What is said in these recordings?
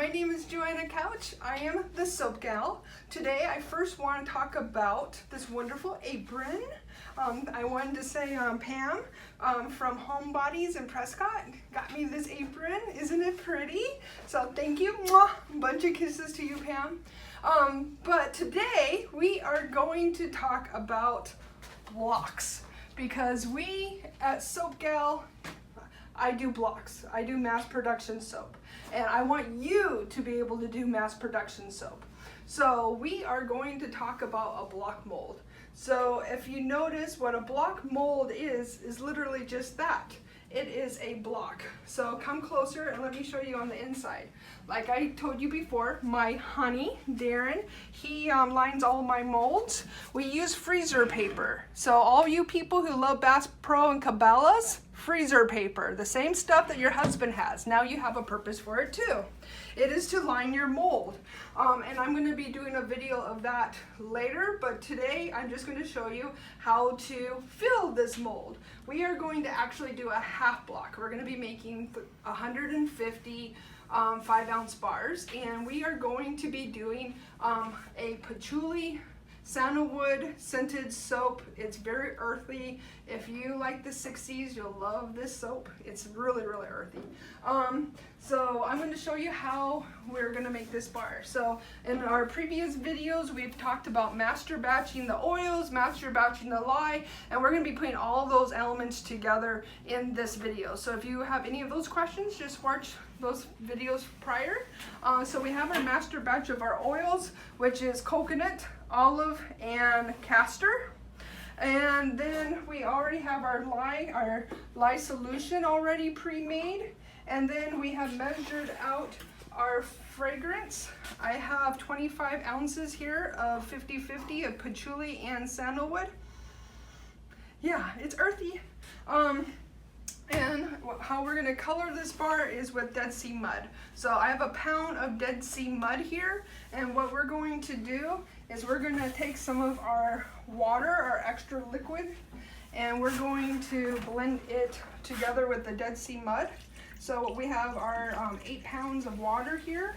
My name is Joanna Couch. I am the soap gal. Today I first want to talk about this wonderful apron. I wanted to say Pam from Homebodies in Prescott got me this apron. Isn't it pretty? So thank you. Mwah. Bunch of kisses to you, Pam. But today we are going to talk about blocks because we at Soap Gal, I do blocks. I do mass production soap. And I want you to be able to do mass production soap. So we are going to talk about a block mold. So if you notice what a block mold is literally just that. It is a block. So come closer and let me show you on the inside. Like I told you before, my honey, Darren, he lines all my molds. We use freezer paper. So all you people who love Bass Pro and Cabela's, freezer paper, the same stuff that your husband has. Now you have a purpose for it too. It is to line your mold. And I'm going to be doing a video of that later, but today I'm just going to show you how to fill this mold. We are going to actually do a half block. We're going to be making 150 5-ounce bars, and we are going to be doing a patchouli sandalwood scented soap. It's very earthy. If you like the 60s, you'll love this soap. It's really, really earthy. So I'm going to show you how we're going to make this bar. So in our previous videos, we've talked about master batching the oils, master batching the lye, and we're going to be putting all those elements together in this video. So if you have any of those questions, just watch those videos prior. So we have our master batch of our oils, which is coconut, olive, and castor. And then we already have our lye solution already pre-made. And then we have measured out our fragrance. I have 25 ounces here of 50-50 of patchouli and sandalwood. Yeah, it's earthy. And how we're gonna color this bar is with Dead Sea mud. So I have a pound of Dead Sea mud here, and what we're going to do is we're gonna take some of our water, our extra liquid, and we're going to blend it together with the Dead Sea mud. So we have our 8 pounds of water here,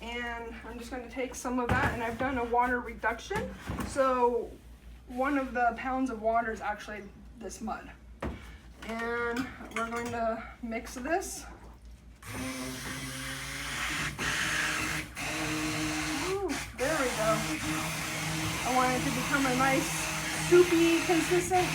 and I'm just gonna take some of that, and I've done a water reduction. So 1 of the pounds of water is actually this mud. And we're going to mix this. Ooh, there we go. I want it to become a nice soupy consistency.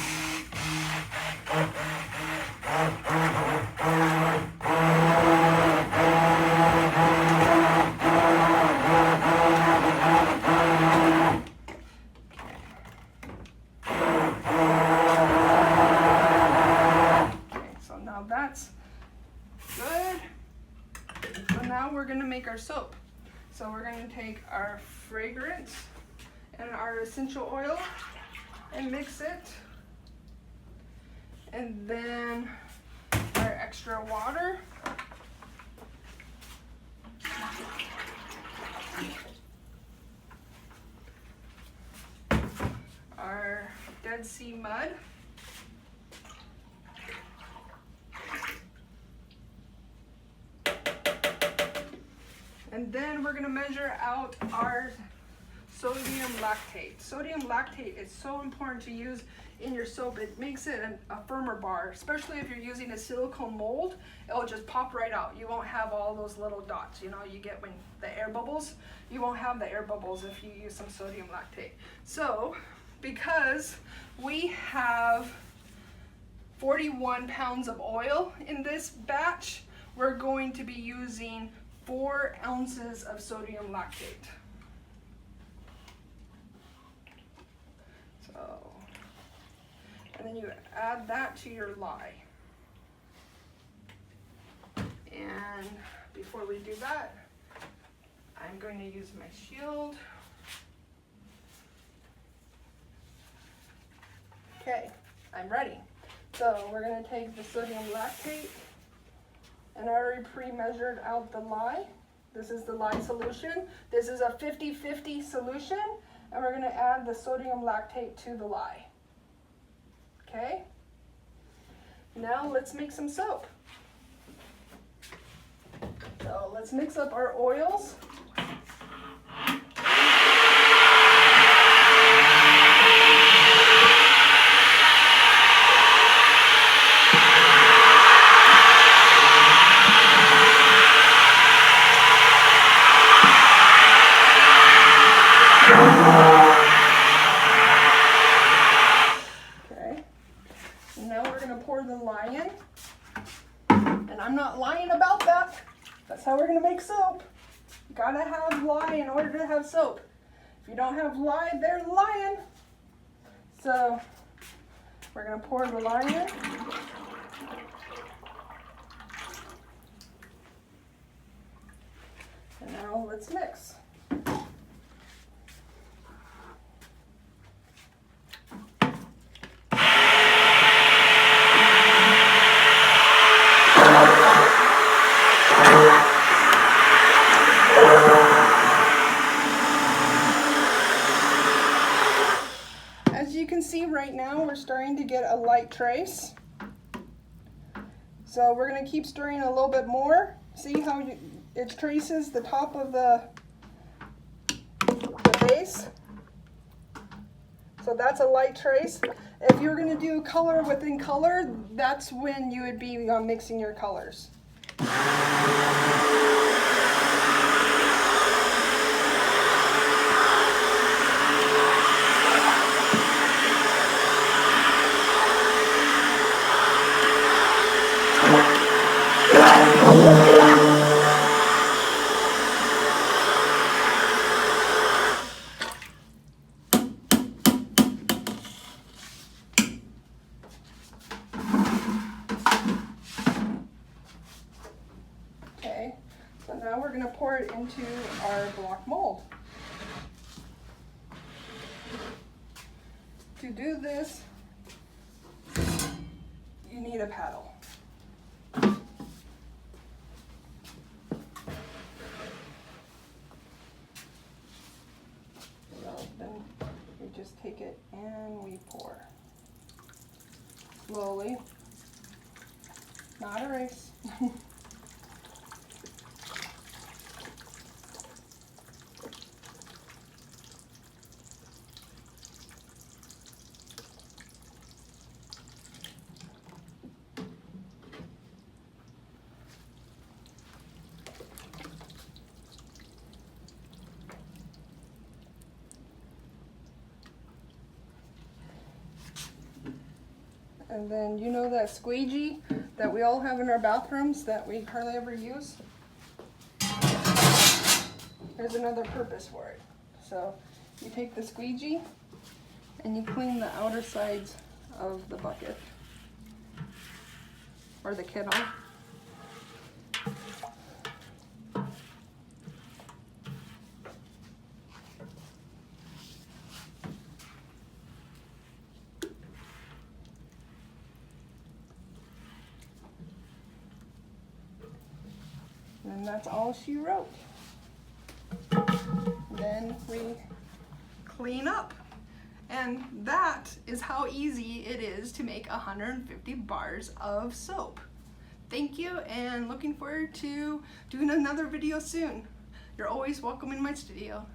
That's good. So now we're going to make our soap. So we're going to take our fragrance and our essential oil and mix it. And then our extra water. Our Dead Sea mud. And then we're going to measure out our sodium lactate. Sodium lactate is so important to use in your soap. It makes it a firmer bar, especially if you're using a silicone mold. It'll just pop right out. You won't have all those little dots, you know, you get when the air bubbles. You won't have the air bubbles if you use some sodium lactate. So, because we have 41 pounds of oil in this batch, we're going to be using 4 ounces of sodium lactate. So, and then you add that to your lye. And before we do that, I'm going to use my shield. Okay, I'm ready. So we're going to take the sodium lactate, and I already pre-measured out the lye. This is the lye solution. This is a 50-50 solution, and we're going to add the sodium lactate to the lye. Okay? Now let's make some soap. So let's mix up our oils. Okay, and now we're going to pour the lye in. And I'm not lying about that. That's how we're going to make soap. You gotta have lye in order to have soap. If you don't have lye, they're lying. So we're going to pour the lye in. And now let's mix. As you can see right now, we're starting to get a light trace. So we're going to keep stirring a little bit more. See how it traces the top of the base? So that's a light trace. If you're going to do color within color, that's when you would be mixing your colors. Okay, so now we're going to pour it into our block mold. To do this, you need a paddle. So then we just take it and we pour. Slowly. Not a race. And then you know that squeegee that we all have in our bathrooms that we hardly ever use? There's another purpose for it. So you take the squeegee and you clean the outer sides of the bucket or the kettle. And that's all she wrote. Then we clean up. And that is how easy it is to make 150 bars of soap. Thank you, and looking forward to doing another video soon. You're always welcome in my studio.